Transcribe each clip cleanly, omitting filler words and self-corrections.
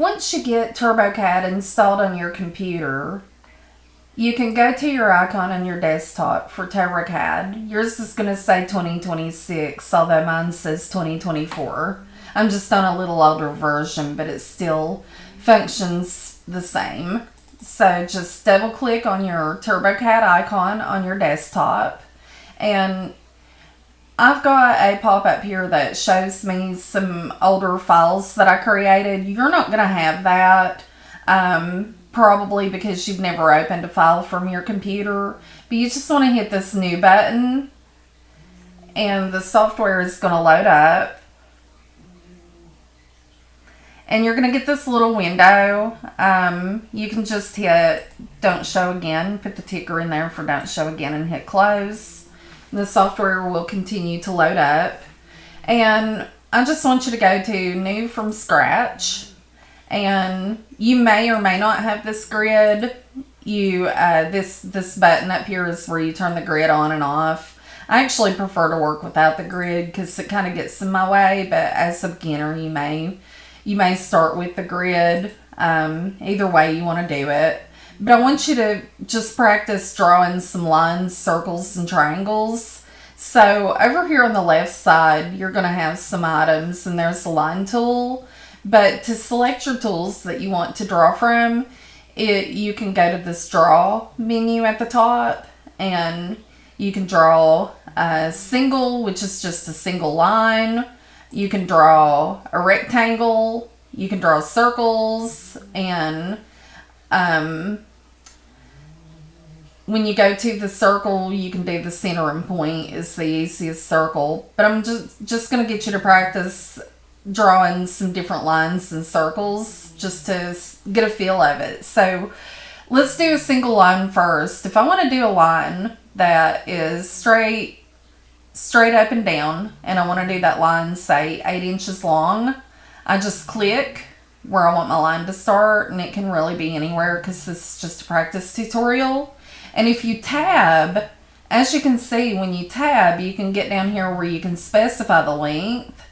Once you get TurboCAD installed on your computer, you can go to your icon on your desktop for TurboCAD. Yours is going to say 2026, although mine says 2024. I'm just on a little older version, but it still functions the same. So just double click on your TurboCAD icon on your desktop, and I've got a pop-up here that shows me some older files that I created. You're not going to have that, probably because you've never opened a file from your computer. But you just want to hit this new button, and the software is going to load up. And you're going to get this little window. You can just hit Don't Show Again. Put the ticker in there for Don't Show Again and hit Close. The software will continue to load up. And I just want you to go to New from Scratch. And you may or may not have this grid. This button up here is where you turn the grid on and off. I actually prefer to work without the grid because it kind of gets in my way. But as a beginner, you may start with the grid. Either way you want to do it. But I want you to just practice drawing some lines, circles, and triangles. So over here on the left side, you're going to have some items, and there's the line tool. But to select your tools that you want to draw from, you can go to this draw menu at the top, and you can draw a single, which is just a single line. You can draw a rectangle. You can draw circles, and when you go to the circle, you can do the center and point is the easiest circle. But I'm just going to get you to practice drawing some different lines and circles just to get a feel of it. So let's do a single line first. If I want to do a line that is straight up and down, and I want to do that line, say 8 inches long, I just click where I want my line to start, and it can really be anywhere because this is just a practice tutorial. And if you tab, as you can see, when you tab, you can get down here where you can specify the length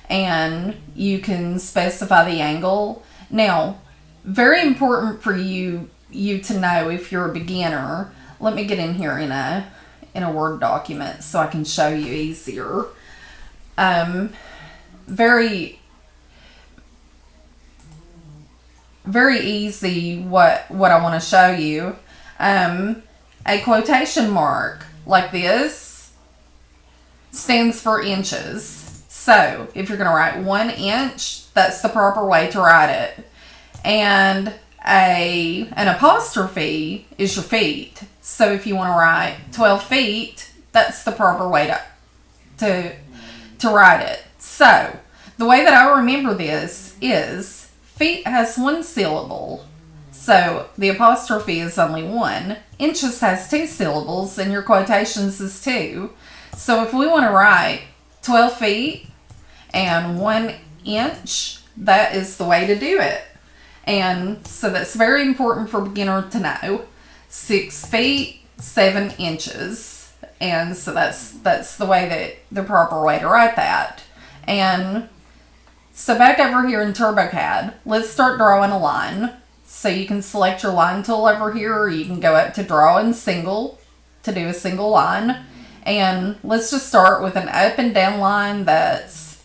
and you can specify the angle. Now, very important for you to know if you're a beginner. Let me get in here in a Word document so I can show you easier. Very easy what I want to show you. A quotation mark like this stands for inches. So if you're going to write 1 inch, that's the proper way to write it. And an apostrophe is your feet. So if you want to write 12 feet, that's the proper way to write it. So the way that I remember this is feet has 1 syllable. So the apostrophe is only 1. Inches has 2 syllables, and your quotations is 2. So if we want to write 12 feet and 1 inch, that is the way to do it. And so that's very important for beginner to know. 6 feet, 7 inches. And so that's the way the proper way to write that. And so back over here in TurboCAD, let's start drawing a line. So you can select your line tool over here, or you can go up to draw in single to do a single line. And let's just start with an up and down line that's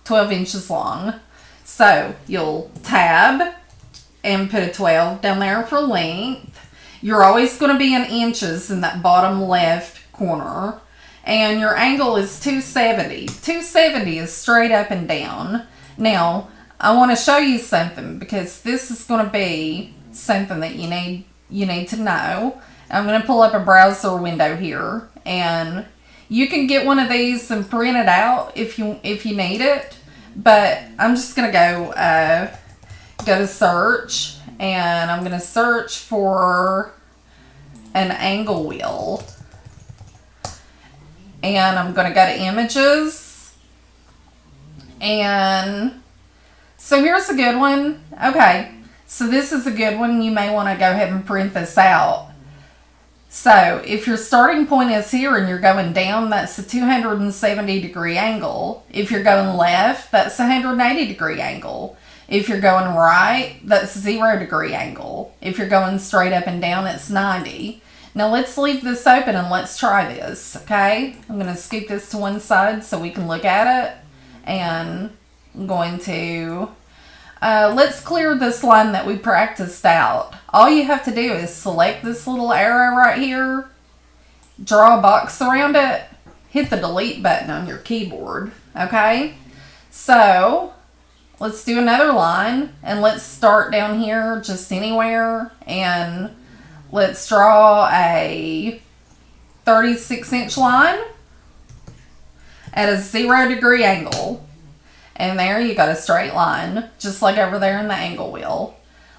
12 inches long. So you'll tab and put a 12 down there for length. You're always going to be in inches in that bottom left corner. And your angle is 270. 270 is straight up and down. Now, I want to show you something because this is going to be something that you need to know. I'm going to pull up a browser window here, and you can get one of these and print it out if you need it. But I'm just going to go to search, and I'm going to search for an angle wheel. And I'm going to go to images, and so here's a good one. Okay, so this is a good one. You may want to go ahead and print this out. So if your starting point is here and you're going down, that's a 270 degree angle. If you're going left, that's a 180 degree angle. If you're going right, that's 0-degree angle. If you're going straight up and down, it's 90. Now let's leave this open and let's try this, okay? I'm going to scoot this to one side so we can look at it. And I'm going to... let's clear this line that we practiced out. All you have to do is select this little arrow right here, draw a box around it, hit the delete button on your keyboard, okay? So, let's do another line, and let's start down here just anywhere, and let's draw a 36-inch line at a 0-degree angle. And there you got a straight line, just like over there in the angle wheel.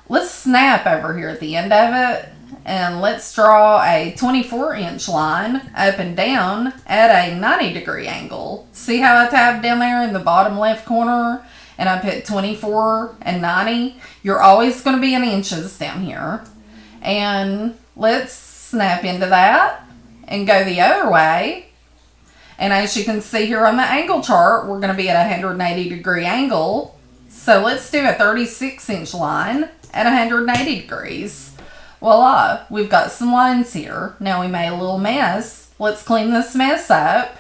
Let's snap over here at the end of it, and let's draw a 24-inch line up and down at a 90-degree angle. See how I tabbed down there in the bottom left corner, and I put 24 and 90? You're always going to be in inches down here. And let's snap into that and go the other way. And as you can see here on the angle chart, we're going to be at a 180-degree angle. So let's do a 36-inch line at 180 degrees. Voila, we've got some lines here. Now we made a little mess. Let's clean this mess up.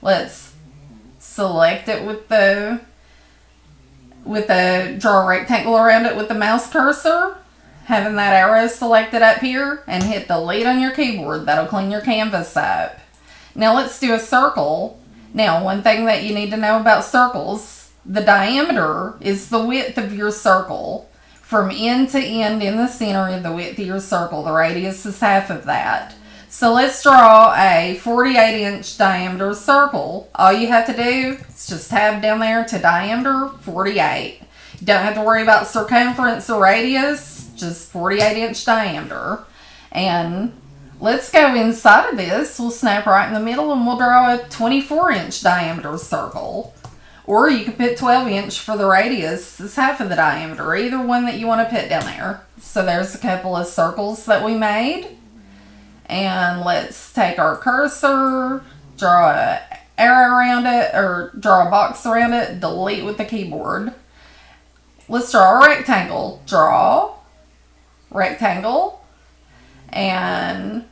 Let's select it with the draw a rectangle around it with the mouse cursor. Having that arrow selected up here, and hit delete on your keyboard. That'll clean your canvas up. Now let's do a circle. Now, one thing that you need to know about circles, the diameter is the width of your circle. From end to end in the center of the width of your circle, the radius is half of that. So let's draw a 48-inch diameter circle. All you have to do is just tab down there to diameter 48. You don't have to worry about circumference or radius, just 48-inch diameter. And let's go inside of this. We'll snap right in the middle and we'll draw a 24-inch diameter circle. Or you can put 12-inch for the radius. It's half of the diameter. Either one that you want to put down there. So there's a couple of circles that we made. And let's take our cursor, draw an arrow around it, or draw a box around it, delete with the keyboard. Let's draw a rectangle. Draw, rectangle, and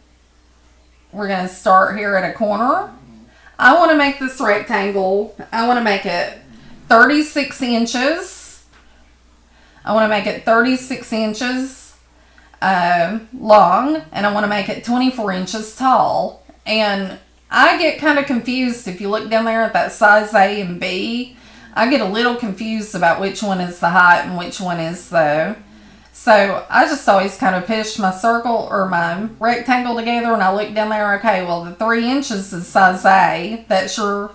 we're going to start here at a corner. I want to make this rectangle, I want to make it 36 inches. I want to make it 36 inches long, and I want to make it 24 inches tall. And I get kind of confused if you look down there at that size A and B. I get a little confused about which one is the height and which one is the... So I just always kind of push my circle or my rectangle together, and I look down there, okay, well the 3 inches is size A, that's your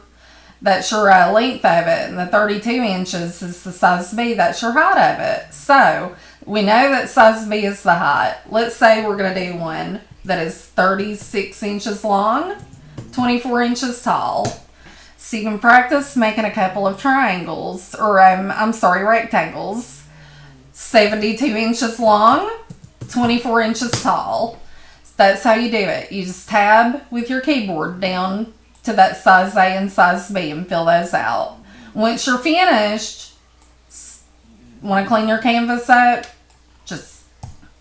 length of it, and the 32 inches is the size B, that's your height of it. So we know that size B is the height. Let's say we're going to do one that is 36 inches long, 24 inches tall. So you can practice making a couple of triangles, or rectangles. 72 inches long, 24 inches tall. That's how you do it. You just tab with your keyboard down to that size A and size B and fill those out. Once you're finished, want to clean your canvas up, just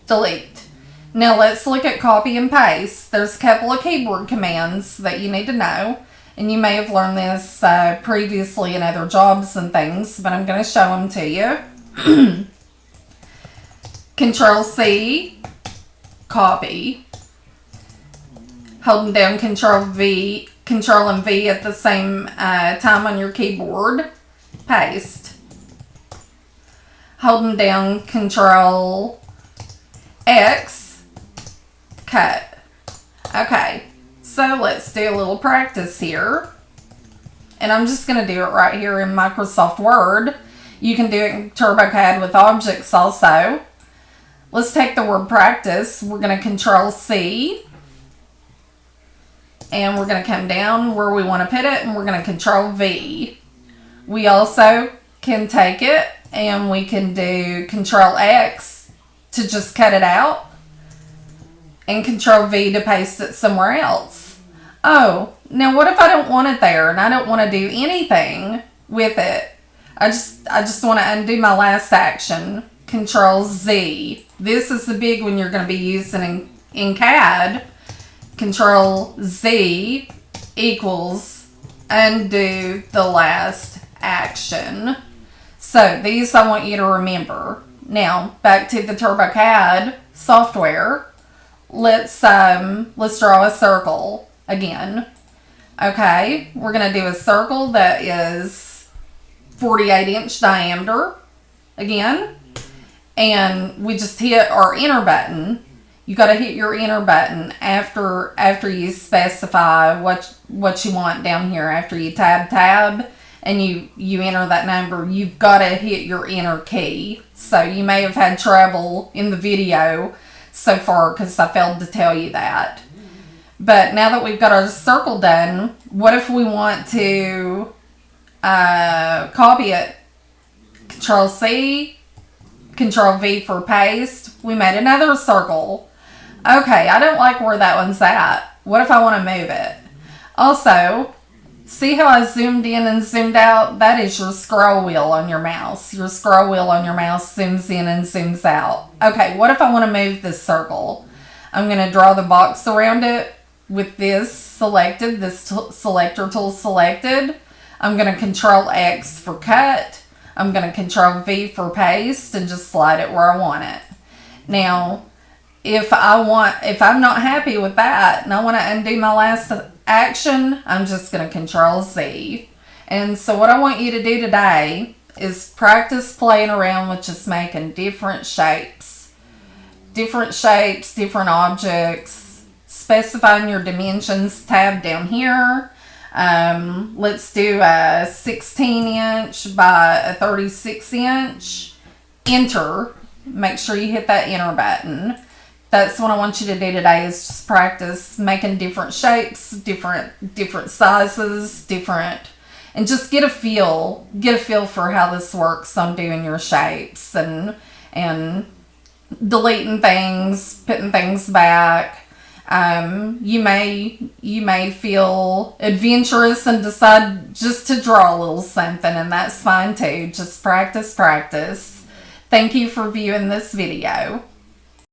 delete. Now let's look at copy and paste. There's a couple of keyboard commands that you need to know. And you may have learned this previously in other jobs and things, but I'm going to show them to you. Control C, copy. Holding down Control and V at the same time on your keyboard, paste. Holding down Control X, cut. Okay, so let's do a little practice here. And I'm just going to do it right here in Microsoft Word. You can do it in TurboCAD with objects also. Let's take the word practice. We're going to Control C. And we're going to come down where we want to put it, and we're going to Control V. We also can take it and we can do Control X to just cut it out, and Control V to paste it somewhere else. Oh, now what if I don't want it there and I don't want to do anything with it? I just want to undo my last action. Control Z. This is the big one you're going to be using in CAD. Control Z equals undo the last action. So these I want you to remember. Now back to the TurboCAD software. Let's draw a circle again. Okay, we're gonna do a circle that is 48-inch diameter again, and we just hit our enter button. You got to hit your enter button after you specify what you want down here. After you tab and you enter that number, you've got to hit your enter key. So you may have had trouble in the video so far because I failed to tell you that. But now that we've got our circle done, what if we want to copy it? Control C, Control V for paste. We made another circle. Okay, I don't like where that one's at. What if I want to move it? Also, see how I zoomed in and zoomed out? That is your scroll wheel on your mouse. Your scroll wheel on your mouse zooms in and zooms out. Okay, what if I want to move this circle? I'm going to draw the box around it with this selected, this selector tool selected. I'm going to Control X for cut. I'm going to Control V for paste and just slide it where I want it. Now, if I'm not happy with that and I want to undo my last action, I'm just going to Control Z. And so what I want you to do today is practice playing around with just making different shapes, different objects, specifying your dimensions tab down here. Let's do a 16-inch by a 36-inch. Enter. Make sure you hit that enter button. That's what I want you to do today, is just practice making different shapes, different sizes, and just get a feel for how this works on doing your shapes and deleting things, putting things back. You may feel adventurous and decide just to draw a little something, and that's fine too. Just practice. Thank you for viewing this video.